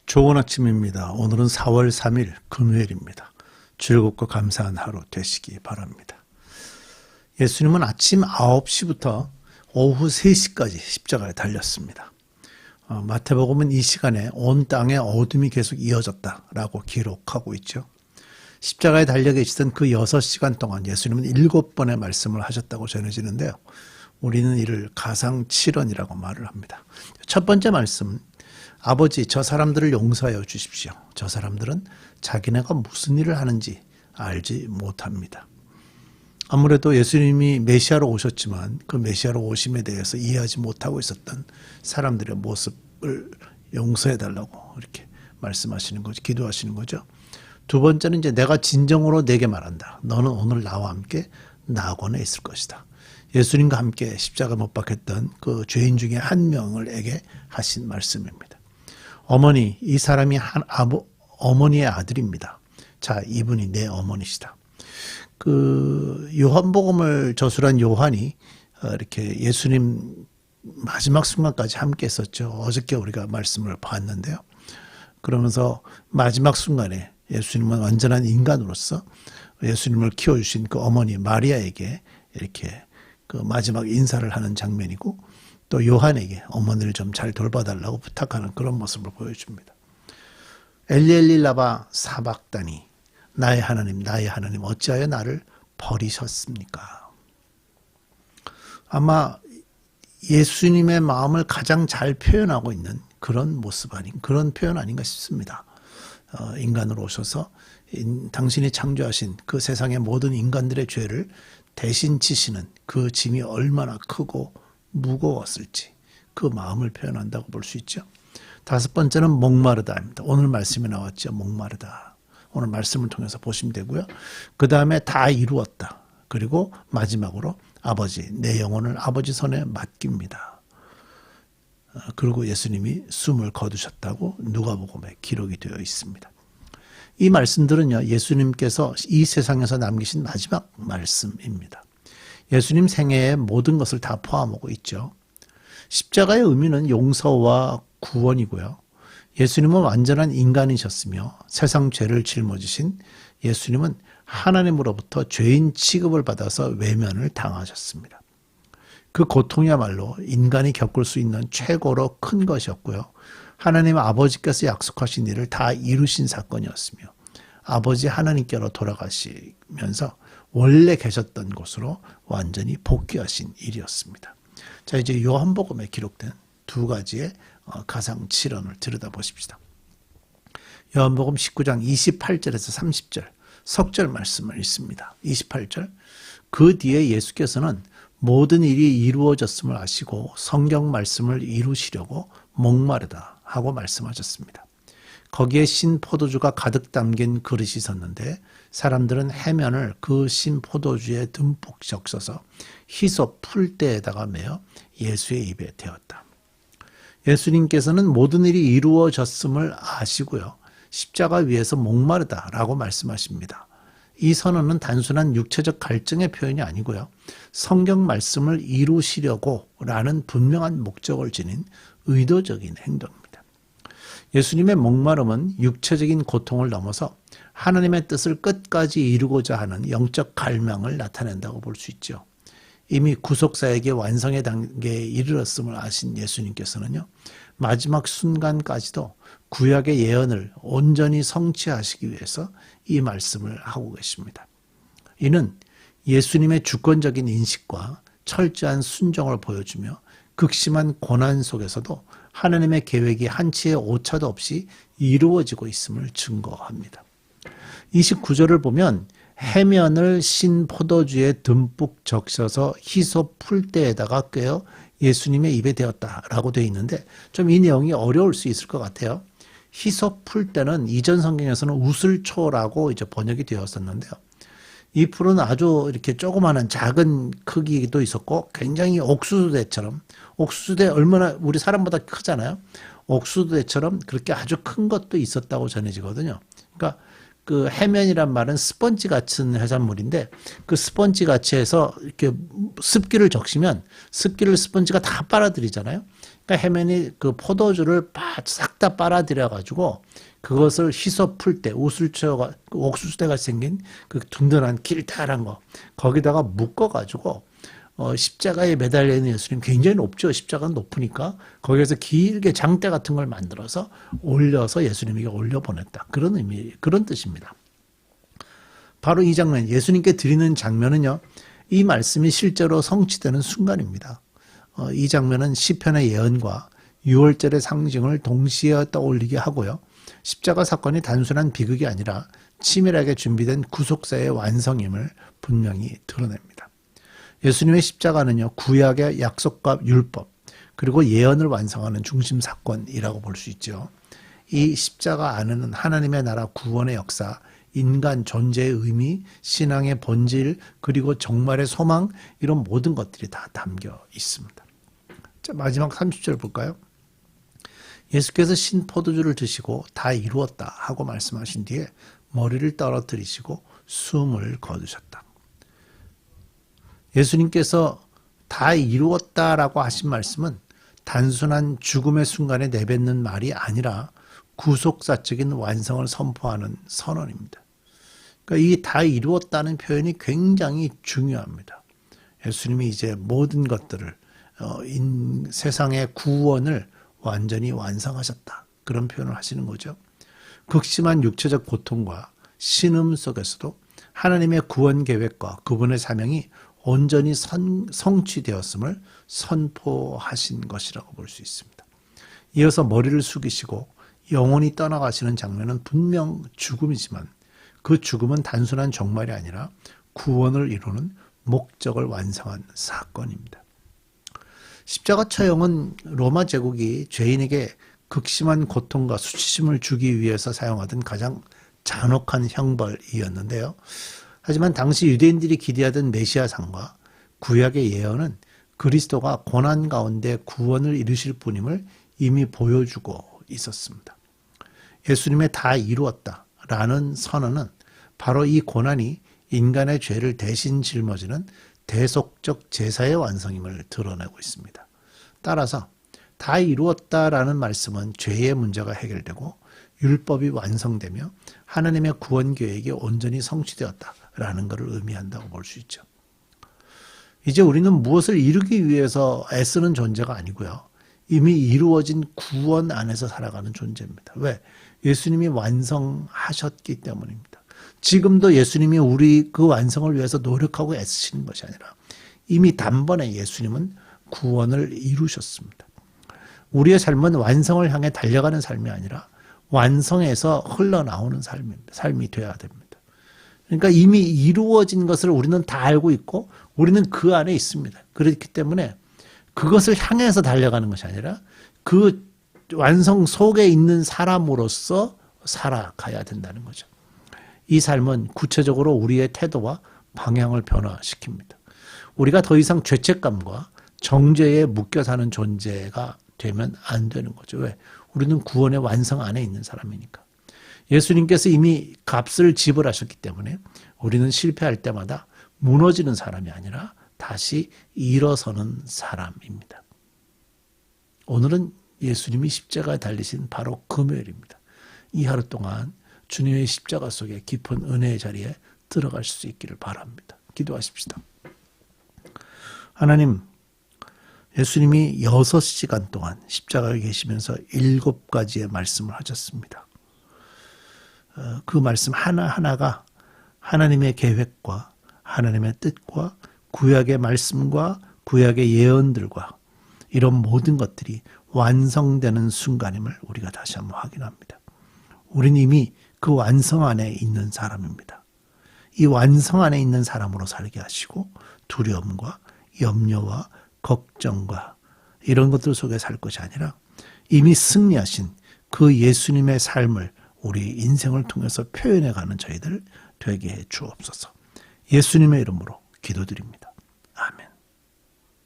좋은 아침입니다. 오늘은 4월 3일 금요일입니다. 즐겁고 감사한 하루 되시기 바랍니다. 예수님은 아침 9시부터 오후 3시까지 십자가에 달렸습니다. 마태복음은 이 시간에 온 땅에 어둠이 계속 이어졌다라고 기록하고 있죠. 십자가에 달려 계시던 그 6시간 동안 예수님은 7번의 말씀을 하셨다고 전해지는데요. 우리는 이를 가상칠언이라고 말을 합니다. 첫 번째 말씀은 아버지, 저 사람들을 용서하여 주십시오. 저 사람들은 자기네가 무슨 일을 하는지 알지 못합니다. 아무래도 예수님이 메시아로 오셨지만 그 메시아로 오심에 대해서 이해하지 못하고 있었던 사람들의 모습을 용서해달라고 이렇게 말씀하시는 거죠. 기도하시는 거죠. 두 번째는 이제 내가 진정으로 내게 말한다. 너는 오늘 나와 함께 낙원에 있을 것이다. 예수님과 함께 십자가 못 박혔던 그 죄인 중에 한 명을에게 하신 말씀입니다. 어머니, 이 사람이 어머니의 아들입니다. 자, 이분이 내 어머니시다. 그 요한복음을 저술한 요한이 이렇게 예수님 마지막 순간까지 함께 했었죠. 어저께 우리가 말씀을 봤는데요. 그러면서 마지막 순간에 예수님은 완전한 인간으로서 예수님을 키워주신 그 어머니 마리아에게 이렇게 그 마지막 인사를 하는 장면이고, 또 요한에게 어머니를 좀 잘 돌봐달라고 부탁하는 그런 모습을 보여줍니다. 엘리 라마 사박다니, 나의 하나님 어찌하여 나를 버리셨습니까? 아마 예수님의 마음을 가장 잘 표현하고 있는 그런 그런 표현 아닌가 싶습니다. 인간으로 오셔서 당신이 창조하신 그 세상의 모든 인간들의 죄를 대신 지시는 그 짐이 얼마나 크고 무거웠을지 그 마음을 표현한다고 볼 수 있죠. 다섯 번째는 목마르다입니다. 오늘 말씀에 나왔죠. 목마르다. 오늘 말씀을 통해서 보시면 되고요. 그 다음에 다 이루었다. 그리고 마지막으로 아버지, 내 영혼을 아버지 손에 맡깁니다. 그리고 예수님이 숨을 거두셨다고 누가복음에 기록이 되어 있습니다. 이 말씀들은요, 예수님께서 이 세상에서 남기신 마지막 말씀입니다. 예수님 생애의 모든 것을 다 포함하고 있죠. 십자가의 의미는 용서와 구원이고요. 예수님은 완전한 인간이셨으며 세상 죄를 짊어지신 예수님은 하나님으로부터 죄인 취급을 받아서 외면을 당하셨습니다. 그 고통이야말로 인간이 겪을 수 있는 최고로 큰 것이었고요. 하나님 아버지께서 약속하신 일을 다 이루신 사건이었으며 아버지 하나님께로 돌아가시면서 원래 계셨던 곳으로 완전히 복귀하신 일이었습니다. 자, 이제 요한복음에 기록된 두 가지의 가상칠언을 들여다보십시다. 요한복음 19장 28절에서 30절 석절 말씀을 읽습니다. 28절, 그 뒤에 예수께서는 모든 일이 이루어졌음을 아시고 성경 말씀을 이루시려고 목마르다 하고 말씀하셨습니다. 거기에 신 포도주가 가득 담긴 그릇이 있었는데 사람들은 해면을 그 신 포도주에 듬뿍 적셔서 히소 풀대에다가 매어 예수의 입에 대었다. 예수님께서는 모든 일이 이루어졌음을 아시고요. 십자가 위에서 목마르다라고 말씀하십니다. 이 선언은 단순한 육체적 갈증의 표현이 아니고요. 성경 말씀을 이루시려고 라는 분명한 목적을 지닌 의도적인 행동입니다. 예수님의 목마름은 육체적인 고통을 넘어서 하나님의 뜻을 끝까지 이루고자 하는 영적 갈망을 나타낸다고 볼 수 있죠. 이미 구속사에게 완성의 단계에 이르렀음을 아신 예수님께서는요, 마지막 순간까지도 구약의 예언을 온전히 성취하시기 위해서 이 말씀을 하고 계십니다. 이는 예수님의 주권적인 인식과 철저한 순종을 보여주며 극심한 고난 속에서도 하나님의 계획이 한치의 오차도 없이 이루어지고 있음을 증거합니다. 29절을 보면 해면을 신 포도주에 듬뿍 적셔서 히소 풀대에다가 꿰어 예수님의 입에 대었다라고 되어 있는데 좀 이 내용이 어려울 수 있을 것 같아요. 히소 풀대는 이전 성경에서는 우슬초라고 이제 번역이 되었었는데요. 이 풀은 아주 이렇게 조그마한 작은 크기도 있었고 굉장히 옥수수대처럼, 옥수수대 얼마나 우리 사람보다 크잖아요. 옥수수대처럼 그렇게 아주 큰 것도 있었다고 전해지거든요. 그러니까 그 해면이란 말은 스펀지 같은 해산물인데 그 스펀지 같이 해서 이렇게 습기를 적시면 습기를 스펀지가 다 빨아들이잖아요. 그러니까 해면이 그 포도주를 싹 다 빨아들여가지고 그것을 휘서 풀 때 옥수수대가 생긴 그 든든한 길다란 거 거기다가 묶어가지고 십자가에 매달려 있는 예수님 굉장히 높죠. 십자가는 높으니까 거기에서 길게 장대 같은 걸 만들어서 올려서 예수님에게 올려보냈다. 그런 의미, 그런 뜻입니다. 바로 이 장면, 예수님께 드리는 장면은요, 이 말씀이 실제로 성취되는 순간입니다. 이 장면은 시편의 예언과 유월절의 상징을 동시에 떠올리게 하고요. 십자가 사건이 단순한 비극이 아니라 치밀하게 준비된 구속사의 완성임을 분명히 드러냅니다. 예수님의 십자가는요, 구약의 약속과 율법, 그리고 예언을 완성하는 중심 사건이라고 볼 수 있죠. 이 십자가 안에는 하나님의 나라 구원의 역사, 인간 존재의 의미, 신앙의 본질, 그리고 정말의 소망, 이런 모든 것들이 다 담겨 있습니다. 자, 마지막 30절 볼까요? 예수께서 신 포도주를 드시고 다 이루었다 하고 말씀하신 뒤에 머리를 떨어뜨리시고 숨을 거두셨다. 예수님께서 다 이루었다라고 하신 말씀은 단순한 죽음의 순간에 내뱉는 말이 아니라 구속사적인 완성을 선포하는 선언입니다. 그러니까 이 다 이루었다는 표현이 굉장히 중요합니다. 예수님이 이제 모든 것들을 세상의 구원을 완전히 완성하셨다. 그런 표현을 하시는 거죠. 극심한 육체적 고통과 신음 속에서도 하나님의 구원 계획과 그분의 사명이 온전히 성취되었음을 선포하신 것이라고 볼 수 있습니다. 이어서 머리를 숙이시고 영혼이 떠나가시는 장면은 분명 죽음이지만 그 죽음은 단순한 종말이 아니라 구원을 이루는 목적을 완성한 사건입니다. 십자가 처형은 로마 제국이 죄인에게 극심한 고통과 수치심을 주기 위해서 사용하던 가장 잔혹한 형벌이었는데요. 하지만 당시 유대인들이 기대하던 메시아상과 구약의 예언은 그리스도가 고난 가운데 구원을 이루실 분임을 이미 보여주고 있었습니다. 예수님의 다 이루었다라는 선언은 바로 이 고난이 인간의 죄를 대신 짊어지는 대속적 제사의 완성임을 드러내고 있습니다. 따라서 다 이루었다라는 말씀은 죄의 문제가 해결되고 율법이 완성되며 하나님의 구원 계획이 온전히 성취되었다라는 것을 의미한다고 볼 수 있죠. 이제 우리는 무엇을 이루기 위해서 애쓰는 존재가 아니고요. 이미 이루어진 구원 안에서 살아가는 존재입니다. 왜? 예수님이 완성하셨기 때문입니다. 지금도 예수님이 우리 그 완성을 위해서 노력하고 애쓰시는 것이 아니라 이미 단번에 예수님은 구원을 이루셨습니다. 우리의 삶은 완성을 향해 달려가는 삶이 아니라 완성에서 흘러나오는 삶이 되어야 됩니다. 그러니까 이미 이루어진 것을 우리는 다 알고 있고 우리는 그 안에 있습니다. 그렇기 때문에 그것을 향해서 달려가는 것이 아니라 그 완성 속에 있는 사람으로서 살아가야 된다는 거죠. 이 삶은 구체적으로 우리의 태도와 방향을 변화시킵니다. 우리가 더 이상 죄책감과 정죄에 묶여 사는 존재가 되면 안 되는 거죠. 왜? 우리는 구원의 완성 안에 있는 사람이니까. 예수님께서 이미 값을 지불하셨기 때문에 우리는 실패할 때마다 무너지는 사람이 아니라 다시 일어서는 사람입니다. 오늘은 예수님이 십자가에 달리신 바로 금요일입니다. 이 하루 동안 주님의 십자가 속에 깊은 은혜의 자리에 들어갈 수 있기를 바랍니다. 기도하십시다. 하나님, 예수님이 6시간 동안 십자가에 계시면서 7가지의 말씀을 하셨습니다. 그 말씀 하나하나가 하나님의 계획과 하나님의 뜻과 구약의 말씀과 구약의 예언들과 이런 모든 것들이 완성되는 순간임을 우리가 다시 한번 확인합니다. 우리는 이미 그 완성 안에 있는 사람입니다. 이 완성 안에 있는 사람으로 살게 하시고 두려움과 염려와 걱정과 이런 것들 속에 살 것이 아니라 이미 승리하신 그 예수님의 삶을 우리 인생을 통해서 표현해가는 저희들 되게 해 주옵소서. 예수님의 이름으로 기도드립니다.